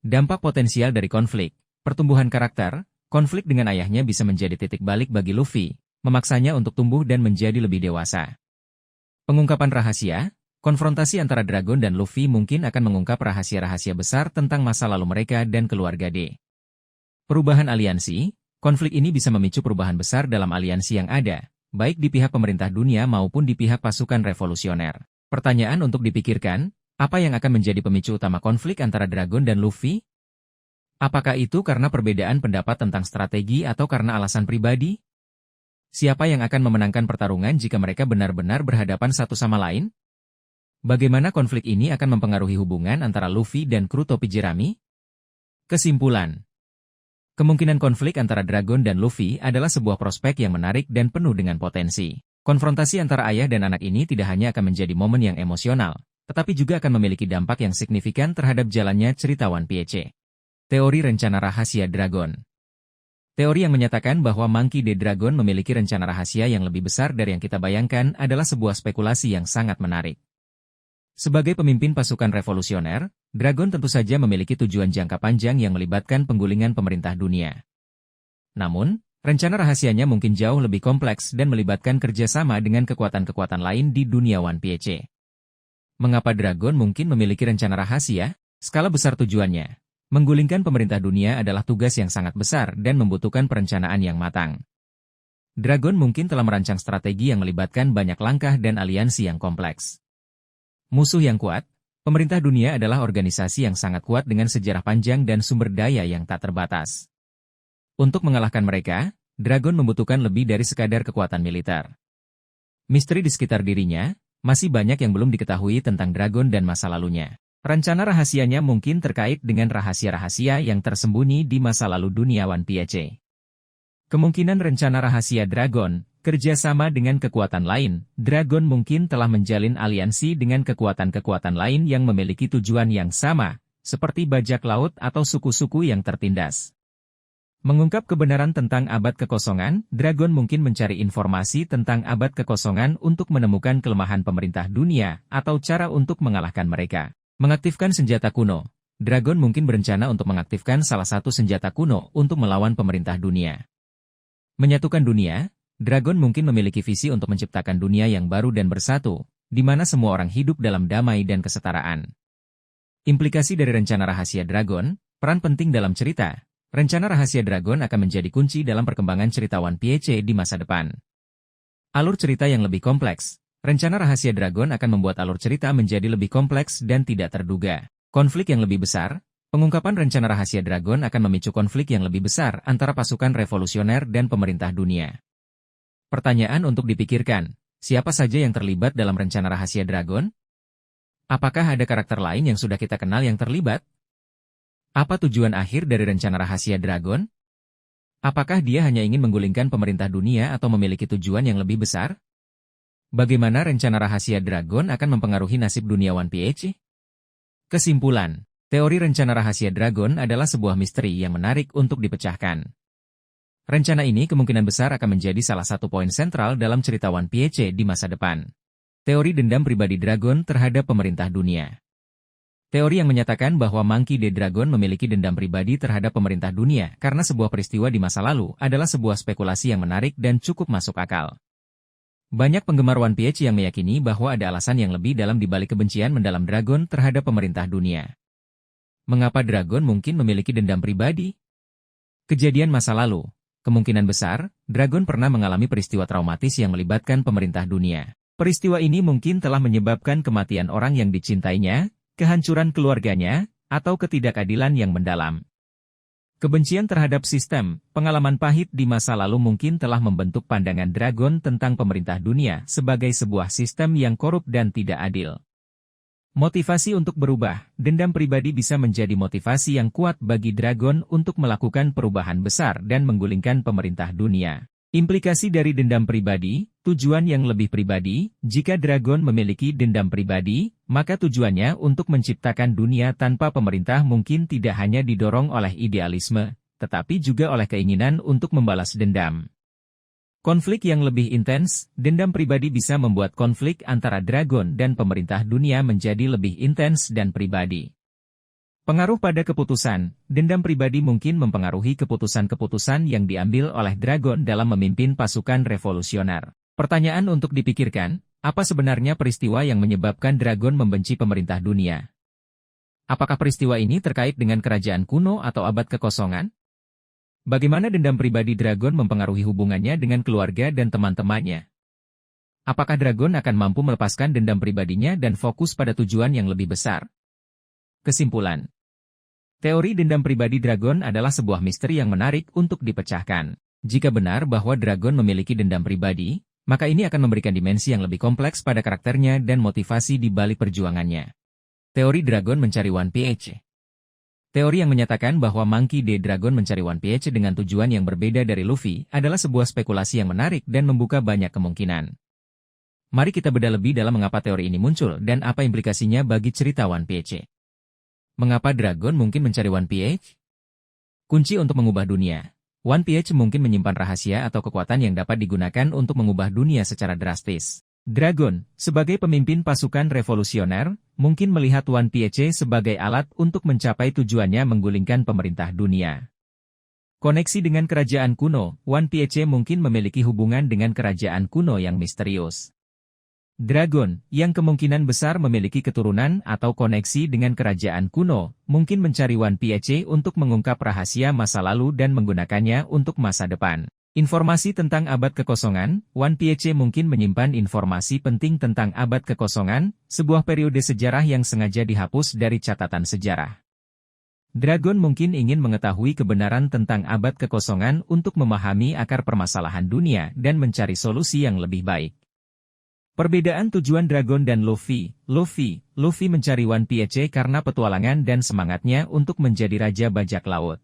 Dampak potensial dari konflik. Pertumbuhan karakter, konflik dengan ayahnya bisa menjadi titik balik bagi Luffy, memaksanya untuk tumbuh dan menjadi lebih dewasa. Pengungkapan rahasia. Konfrontasi antara Dragon dan Luffy mungkin akan mengungkap rahasia-rahasia besar tentang masa lalu mereka dan keluarga D. Perubahan aliansi. Konflik ini bisa memicu perubahan besar dalam aliansi yang ada, baik di pihak pemerintah dunia maupun di pihak pasukan revolusioner. Pertanyaan untuk dipikirkan, apa yang akan menjadi pemicu utama konflik antara Dragon dan Luffy? Apakah itu karena perbedaan pendapat tentang strategi atau karena alasan pribadi? Siapa yang akan memenangkan pertarungan jika mereka benar-benar berhadapan satu sama lain? Bagaimana konflik ini akan mempengaruhi hubungan antara Luffy dan kru topi jerami? Kesimpulan. Kemungkinan konflik antara Dragon dan Luffy adalah sebuah prospek yang menarik dan penuh dengan potensi. Konfrontasi antara ayah dan anak ini tidak hanya akan menjadi momen yang emosional, tetapi juga akan memiliki dampak yang signifikan terhadap jalannya cerita One Piece. Teori rencana rahasia Dragon. Teori yang menyatakan bahwa Monkey D. Dragon memiliki rencana rahasia yang lebih besar dari yang kita bayangkan adalah sebuah spekulasi yang sangat menarik. Sebagai pemimpin pasukan revolusioner, Dragon tentu saja memiliki tujuan jangka panjang yang melibatkan penggulingan pemerintah dunia. Namun, rencana rahasianya mungkin jauh lebih kompleks dan melibatkan kerjasama dengan kekuatan-kekuatan lain di dunia One Piece. Mengapa Dragon mungkin memiliki rencana rahasia? Skala besar tujuannya. Menggulingkan pemerintah dunia adalah tugas yang sangat besar dan membutuhkan perencanaan yang matang. Dragon mungkin telah merancang strategi yang melibatkan banyak langkah dan aliansi yang kompleks. Musuh yang kuat. Pemerintah dunia adalah organisasi yang sangat kuat dengan sejarah panjang dan sumber daya yang tak terbatas. Untuk mengalahkan mereka, Dragon membutuhkan lebih dari sekadar kekuatan militer. Misteri di sekitar dirinya, masih banyak yang belum diketahui tentang Dragon dan masa lalunya. Rencana rahasianya mungkin terkait dengan rahasia-rahasia yang tersembunyi di masa lalu dunia One Piece. Kemungkinan rencana rahasia Dragon, kerjasama dengan kekuatan lain. Dragon mungkin telah menjalin aliansi dengan kekuatan-kekuatan lain yang memiliki tujuan yang sama, seperti bajak laut atau suku-suku yang tertindas. Mengungkap kebenaran tentang abad kekosongan, Dragon mungkin mencari informasi tentang abad kekosongan untuk menemukan kelemahan pemerintah dunia atau cara untuk mengalahkan mereka. Mengaktifkan senjata kuno. Dragon mungkin berencana untuk mengaktifkan salah satu senjata kuno untuk melawan pemerintah dunia. Menyatukan dunia. Dragon mungkin memiliki visi untuk menciptakan dunia yang baru dan bersatu, di mana semua orang hidup dalam damai dan kesetaraan. Implikasi dari rencana rahasia Dragon, peran penting dalam cerita. Rencana rahasia Dragon akan menjadi kunci dalam perkembangan cerita One Piece di masa depan. Alur cerita yang lebih kompleks. Rencana rahasia Dragon akan membuat alur cerita menjadi lebih kompleks dan tidak terduga. Konflik yang lebih besar, pengungkapan rencana rahasia Dragon akan memicu konflik yang lebih besar antara pasukan revolusioner dan pemerintah dunia. Pertanyaan untuk dipikirkan, siapa saja yang terlibat dalam rencana rahasia Dragon? Apakah ada karakter lain yang sudah kita kenal yang terlibat? Apa tujuan akhir dari rencana rahasia Dragon? Apakah dia hanya ingin menggulingkan pemerintah dunia atau memiliki tujuan yang lebih besar? Bagaimana rencana rahasia Dragon akan mempengaruhi nasib dunia One Piece? Kesimpulan, teori rencana rahasia Dragon adalah sebuah misteri yang menarik untuk dipecahkan. Rencana ini kemungkinan besar akan menjadi salah satu poin sentral dalam cerita One Piece di masa depan. Teori dendam pribadi Dragon terhadap pemerintah dunia. Teori yang menyatakan bahwa Monkey D. Dragon memiliki dendam pribadi terhadap pemerintah dunia karena sebuah peristiwa di masa lalu adalah sebuah spekulasi yang menarik dan cukup masuk akal. Banyak penggemar One Piece yang meyakini bahwa ada alasan yang lebih dalam di balik kebencian mendalam Dragon terhadap pemerintah dunia. Mengapa Dragon mungkin memiliki dendam pribadi? Kejadian masa lalu. Kemungkinan besar, Dragon pernah mengalami peristiwa traumatis yang melibatkan pemerintah dunia. Peristiwa ini mungkin telah menyebabkan kematian orang yang dicintainya, kehancuran keluarganya, atau ketidakadilan yang mendalam. Kebencian terhadap sistem, pengalaman pahit di masa lalu mungkin telah membentuk pandangan Dragon tentang pemerintah dunia sebagai sebuah sistem yang korup dan tidak adil. Motivasi untuk berubah, dendam pribadi bisa menjadi motivasi yang kuat bagi Dragon untuk melakukan perubahan besar dan menggulingkan pemerintah dunia. Implikasi dari dendam pribadi, tujuan yang lebih pribadi, jika Dragon memiliki dendam pribadi, maka tujuannya untuk menciptakan dunia tanpa pemerintah mungkin tidak hanya didorong oleh idealisme, tetapi juga oleh keinginan untuk membalas dendam. Konflik yang lebih intens, dendam pribadi bisa membuat konflik antara Dragon dan pemerintah dunia menjadi lebih intens dan pribadi. Pengaruh pada keputusan, dendam pribadi mungkin mempengaruhi keputusan-keputusan yang diambil oleh Dragon dalam memimpin pasukan revolusioner. Pertanyaan untuk dipikirkan, apa sebenarnya peristiwa yang menyebabkan Dragon membenci pemerintah dunia? Apakah peristiwa ini terkait dengan kerajaan kuno atau abad kekosongan? Bagaimana dendam pribadi Dragon mempengaruhi hubungannya dengan keluarga dan teman-temannya? Apakah Dragon akan mampu melepaskan dendam pribadinya dan fokus pada tujuan yang lebih besar? Kesimpulan. Teori dendam pribadi Dragon adalah sebuah misteri yang menarik untuk dipecahkan. Jika benar bahwa Dragon memiliki dendam pribadi, maka ini akan memberikan dimensi yang lebih kompleks pada karakternya dan motivasi di balik perjuangannya. Teori Dragon mencari One Piece. Teori yang menyatakan bahwa Monkey D. Dragon mencari One Piece dengan tujuan yang berbeda dari Luffy adalah sebuah spekulasi yang menarik dan membuka banyak kemungkinan. Mari kita bedah lebih dalam mengapa teori ini muncul dan apa implikasinya bagi cerita One Piece. Mengapa Dragon mungkin mencari One Piece? Kunci untuk mengubah dunia. One Piece mungkin menyimpan rahasia atau kekuatan yang dapat digunakan untuk mengubah dunia secara drastis. Dragon, sebagai pemimpin pasukan revolusioner, mungkin melihat One Piece sebagai alat untuk mencapai tujuannya menggulingkan pemerintah dunia. Koneksi dengan kerajaan kuno, One Piece mungkin memiliki hubungan dengan kerajaan kuno yang misterius. Dragon, yang kemungkinan besar memiliki keturunan atau koneksi dengan kerajaan kuno, mungkin mencari One Piece untuk mengungkap rahasia masa lalu dan menggunakannya untuk masa depan. Informasi tentang abad kekosongan, One Piece mungkin menyimpan informasi penting tentang abad kekosongan, sebuah periode sejarah yang sengaja dihapus dari catatan sejarah. Dragon mungkin ingin mengetahui kebenaran tentang abad kekosongan untuk memahami akar permasalahan dunia dan mencari solusi yang lebih baik. Perbedaan tujuan Dragon dan Luffy. Luffy mencari One Piece karena petualangan dan semangatnya untuk menjadi raja bajak laut.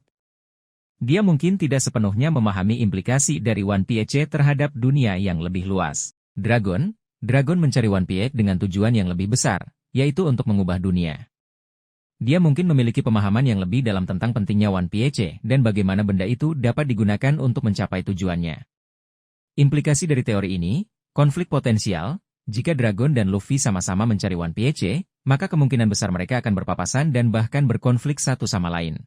Dia mungkin tidak sepenuhnya memahami implikasi dari One Piece terhadap dunia yang lebih luas. Dragon mencari One Piece dengan tujuan yang lebih besar, yaitu untuk mengubah dunia. Dia mungkin memiliki pemahaman yang lebih dalam tentang pentingnya One Piece dan bagaimana benda itu dapat digunakan untuk mencapai tujuannya. Implikasi dari teori ini, konflik potensial. Jika Dragon dan Luffy sama-sama mencari One Piece, maka kemungkinan besar mereka akan berpapasan dan bahkan berkonflik satu sama lain.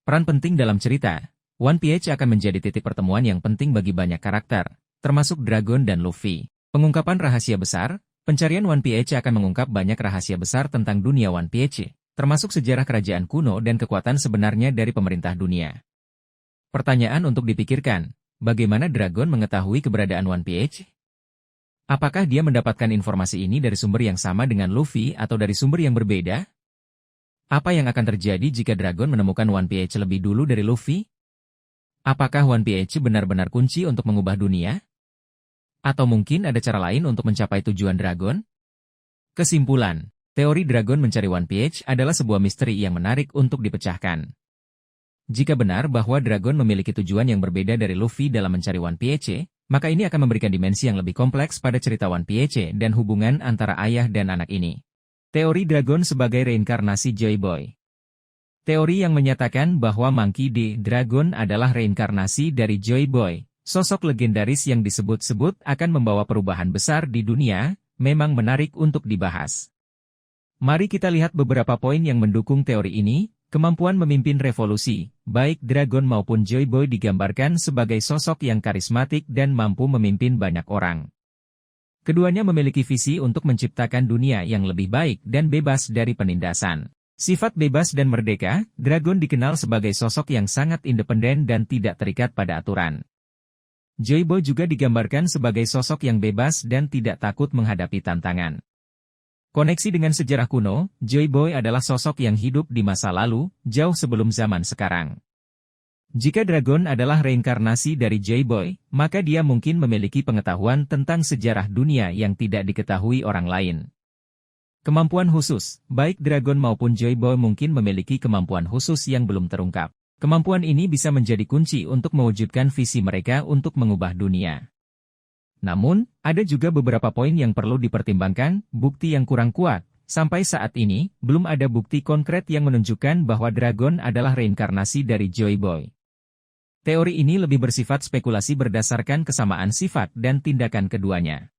Peran penting dalam cerita, One Piece akan menjadi titik pertemuan yang penting bagi banyak karakter, termasuk Dragon dan Luffy. Pengungkapan rahasia besar, pencarian One Piece akan mengungkap banyak rahasia besar tentang dunia One Piece, termasuk sejarah kerajaan kuno dan kekuatan sebenarnya dari pemerintah dunia. Pertanyaan untuk dipikirkan, bagaimana Dragon mengetahui keberadaan One Piece? Apakah dia mendapatkan informasi ini dari sumber yang sama dengan Luffy atau dari sumber yang berbeda? Apa yang akan terjadi jika Dragon menemukan One Piece lebih dulu dari Luffy? Apakah One Piece benar-benar kunci untuk mengubah dunia? Atau mungkin ada cara lain untuk mencapai tujuan Dragon? Kesimpulan, teori Dragon mencari One Piece adalah sebuah misteri yang menarik untuk dipecahkan. Jika benar bahwa Dragon memiliki tujuan yang berbeda dari Luffy dalam mencari One Piece, maka ini akan memberikan dimensi yang lebih kompleks pada cerita One Piece dan hubungan antara ayah dan anak ini. Teori Dragon sebagai reinkarnasi Joy Boy. Teori yang menyatakan bahwa Monkey D. Dragon adalah reinkarnasi dari Joy Boy, sosok legendaris yang disebut-sebut akan membawa perubahan besar di dunia, memang menarik untuk dibahas. Mari kita lihat beberapa poin yang mendukung teori ini. Kemampuan memimpin revolusi, baik Dragon maupun Joy Boy digambarkan sebagai sosok yang karismatik dan mampu memimpin banyak orang. Keduanya memiliki visi untuk menciptakan dunia yang lebih baik dan bebas dari penindasan. Sifat bebas dan merdeka, Dragon dikenal sebagai sosok yang sangat independen dan tidak terikat pada aturan. Joy Boy juga digambarkan sebagai sosok yang bebas dan tidak takut menghadapi tantangan. Koneksi dengan sejarah kuno, Joy Boy adalah sosok yang hidup di masa lalu, jauh sebelum zaman sekarang. Jika Dragon adalah reinkarnasi dari Joy Boy, maka dia mungkin memiliki pengetahuan tentang sejarah dunia yang tidak diketahui orang lain. Kemampuan khusus, baik Dragon maupun Joy Boy mungkin memiliki kemampuan khusus yang belum terungkap. Kemampuan ini bisa menjadi kunci untuk mewujudkan visi mereka untuk mengubah dunia. Namun, ada juga beberapa poin yang perlu dipertimbangkan, bukti yang kurang kuat. Sampai saat ini, belum ada bukti konkret yang menunjukkan bahwa Dragon adalah reinkarnasi dari Joy Boy. Teori ini lebih bersifat spekulasi berdasarkan kesamaan sifat dan tindakan keduanya.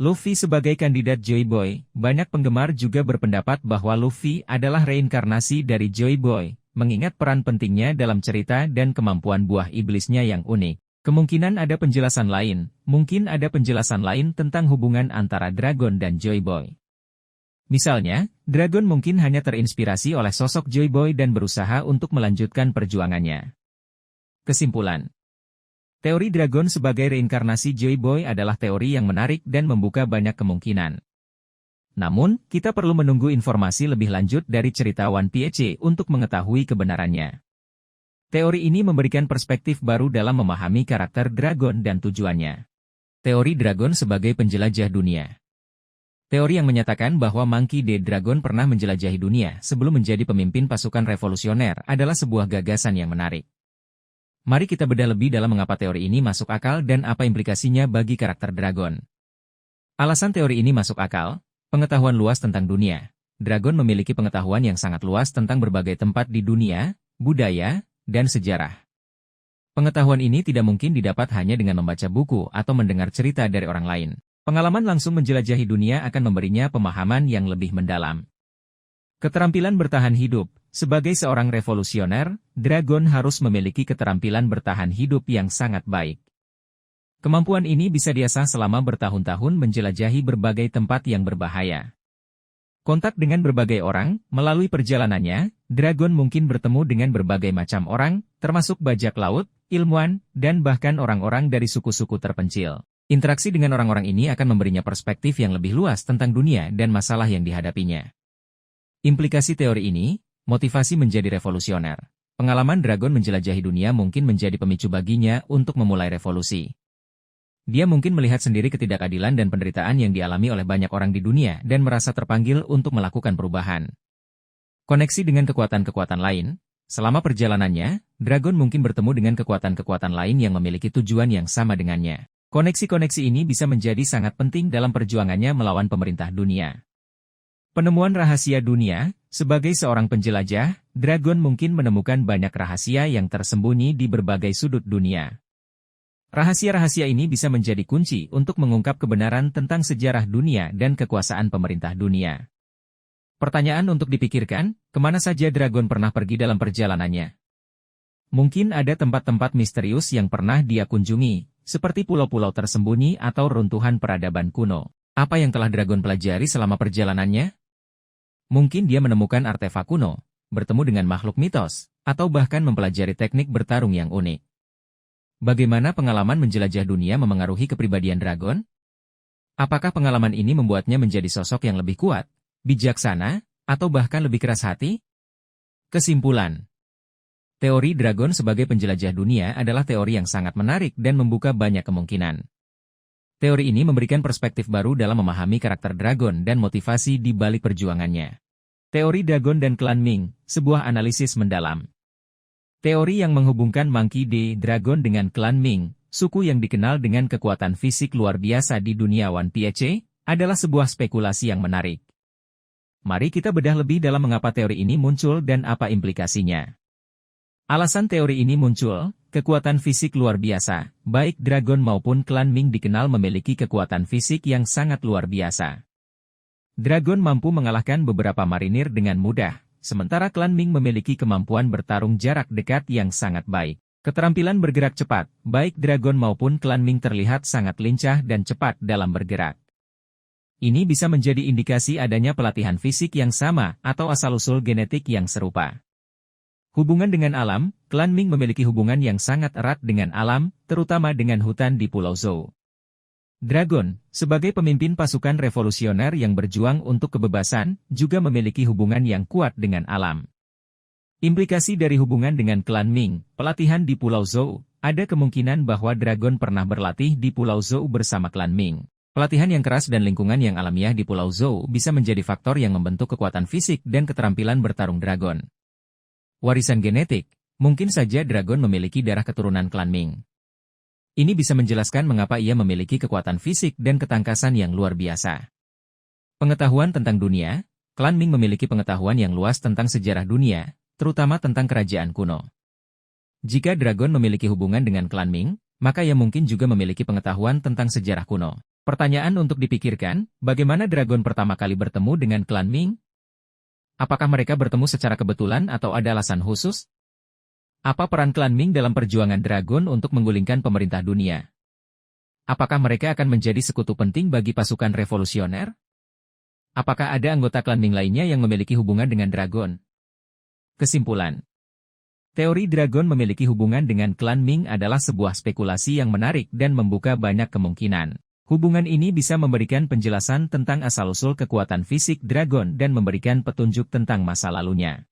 Luffy sebagai kandidat Joy Boy, banyak penggemar juga berpendapat bahwa Luffy adalah reinkarnasi dari Joy Boy, mengingat peran pentingnya dalam cerita dan kemampuan buah iblisnya yang unik. Kemungkinan ada penjelasan lain, mungkin ada penjelasan lain tentang hubungan antara Dragon dan Joy Boy. Misalnya, Dragon mungkin hanya terinspirasi oleh sosok Joy Boy dan berusaha untuk melanjutkan perjuangannya. Kesimpulan. Teori Dragon sebagai reinkarnasi Joy Boy adalah teori yang menarik dan membuka banyak kemungkinan. Namun, kita perlu menunggu informasi lebih lanjut dari cerita One Piece untuk mengetahui kebenarannya. Teori ini memberikan perspektif baru dalam memahami karakter Dragon dan tujuannya. Teori Dragon sebagai penjelajah dunia. Teori yang menyatakan bahwa Monkey D. Dragon pernah menjelajahi dunia sebelum menjadi pemimpin pasukan revolusioner adalah sebuah gagasan yang menarik. Mari kita bedah lebih dalam mengapa teori ini masuk akal dan apa implikasinya bagi karakter Dragon. Alasan teori ini masuk akal, pengetahuan luas tentang dunia. Dragon memiliki pengetahuan yang sangat luas tentang berbagai tempat di dunia, budaya, dan sejarah. Pengetahuan ini tidak mungkin didapat hanya dengan membaca buku atau mendengar cerita dari orang lain. Pengalaman langsung menjelajahi dunia akan memberinya pemahaman yang lebih mendalam. Keterampilan bertahan hidup. Sebagai seorang revolusioner, Dragon harus memiliki keterampilan bertahan hidup yang sangat baik. Kemampuan ini bisa diasah selama bertahun-tahun menjelajahi berbagai tempat yang berbahaya. Kontak dengan berbagai orang, melalui perjalanannya, Dragon mungkin bertemu dengan berbagai macam orang, termasuk bajak laut, ilmuwan, dan bahkan orang-orang dari suku-suku terpencil. Interaksi dengan orang-orang ini akan memberinya perspektif yang lebih luas tentang dunia dan masalah yang dihadapinya. Implikasi teori ini, motivasi menjadi revolusioner. Pengalaman Dragon menjelajahi dunia mungkin menjadi pemicu baginya untuk memulai revolusi. Dia mungkin melihat sendiri ketidakadilan dan penderitaan yang dialami oleh banyak orang di dunia dan merasa terpanggil untuk melakukan perubahan. Koneksi dengan kekuatan-kekuatan lain. Selama perjalanannya, Dragon mungkin bertemu dengan kekuatan-kekuatan lain yang memiliki tujuan yang sama dengannya. Koneksi-koneksi ini bisa menjadi sangat penting dalam perjuangannya melawan pemerintah dunia. Penemuan rahasia dunia. Sebagai seorang penjelajah, Dragon mungkin menemukan banyak rahasia yang tersembunyi di berbagai sudut dunia. Rahasia-rahasia ini bisa menjadi kunci untuk mengungkap kebenaran tentang sejarah dunia dan kekuasaan pemerintah dunia. Pertanyaan untuk dipikirkan, kemana saja Dragon pernah pergi dalam perjalanannya? Mungkin ada tempat-tempat misterius yang pernah dia kunjungi, seperti pulau-pulau tersembunyi atau runtuhan peradaban kuno. Apa yang telah Dragon pelajari selama perjalanannya? Mungkin dia menemukan artefak kuno, bertemu dengan makhluk mitos, atau bahkan mempelajari teknik bertarung yang unik. Bagaimana pengalaman menjelajah dunia memengaruhi kepribadian Dragon? Apakah pengalaman ini membuatnya menjadi sosok yang lebih kuat, bijaksana, atau bahkan lebih keras hati? Kesimpulan. Teori Dragon sebagai penjelajah dunia adalah teori yang sangat menarik dan membuka banyak kemungkinan. Teori ini memberikan perspektif baru dalam memahami karakter Dragon dan motivasi di balik perjuangannya. Teori Dragon dan klan Ming, sebuah analisis mendalam. Teori yang menghubungkan Monkey D. Dragon dengan klan Ming, suku yang dikenal dengan kekuatan fisik luar biasa di dunia One Piece, adalah sebuah spekulasi yang menarik. Mari kita bedah lebih dalam mengapa teori ini muncul dan apa implikasinya. Alasan teori ini muncul, kekuatan fisik luar biasa, baik Dragon maupun klan Ming dikenal memiliki kekuatan fisik yang sangat luar biasa. Dragon mampu mengalahkan beberapa marinir dengan mudah, sementara klan Ming memiliki kemampuan bertarung jarak dekat yang sangat baik. Keterampilan bergerak cepat, baik Dragon maupun klan Ming terlihat sangat lincah dan cepat dalam bergerak. Ini bisa menjadi indikasi adanya pelatihan fisik yang sama atau asal-usul genetik yang serupa. Hubungan dengan alam, klan Ming memiliki hubungan yang sangat erat dengan alam, terutama dengan hutan di Pulau Zou. Dragon, sebagai pemimpin pasukan revolusioner yang berjuang untuk kebebasan, juga memiliki hubungan yang kuat dengan alam. Implikasi dari hubungan dengan klan Ming, pelatihan di Pulau Zou, ada kemungkinan bahwa Dragon pernah berlatih di Pulau Zou bersama klan Ming. Pelatihan yang keras dan lingkungan yang alamiah di Pulau Zou bisa menjadi faktor yang membentuk kekuatan fisik dan keterampilan bertarung Dragon. Warisan genetik, mungkin saja Dragon memiliki darah keturunan klan Ming. Ini bisa menjelaskan mengapa ia memiliki kekuatan fisik dan ketangkasan yang luar biasa. Pengetahuan tentang dunia, klan Ming memiliki pengetahuan yang luas tentang sejarah dunia, terutama tentang kerajaan kuno. Jika Dragon memiliki hubungan dengan klan Ming, maka ia mungkin juga memiliki pengetahuan tentang sejarah kuno. Pertanyaan untuk dipikirkan, bagaimana Dragon pertama kali bertemu dengan klan Ming? Apakah mereka bertemu secara kebetulan atau ada alasan khusus? Apa peran klan Ming dalam perjuangan Dragon untuk menggulingkan pemerintah dunia? Apakah mereka akan menjadi sekutu penting bagi pasukan revolusioner? Apakah ada anggota klan Ming lainnya yang memiliki hubungan dengan Dragon? Kesimpulan. Teori Dragon memiliki hubungan dengan klan Ming adalah sebuah spekulasi yang menarik dan membuka banyak kemungkinan. Hubungan ini bisa memberikan penjelasan tentang asal-usul kekuatan fisik Dragon dan memberikan petunjuk tentang masa lalunya.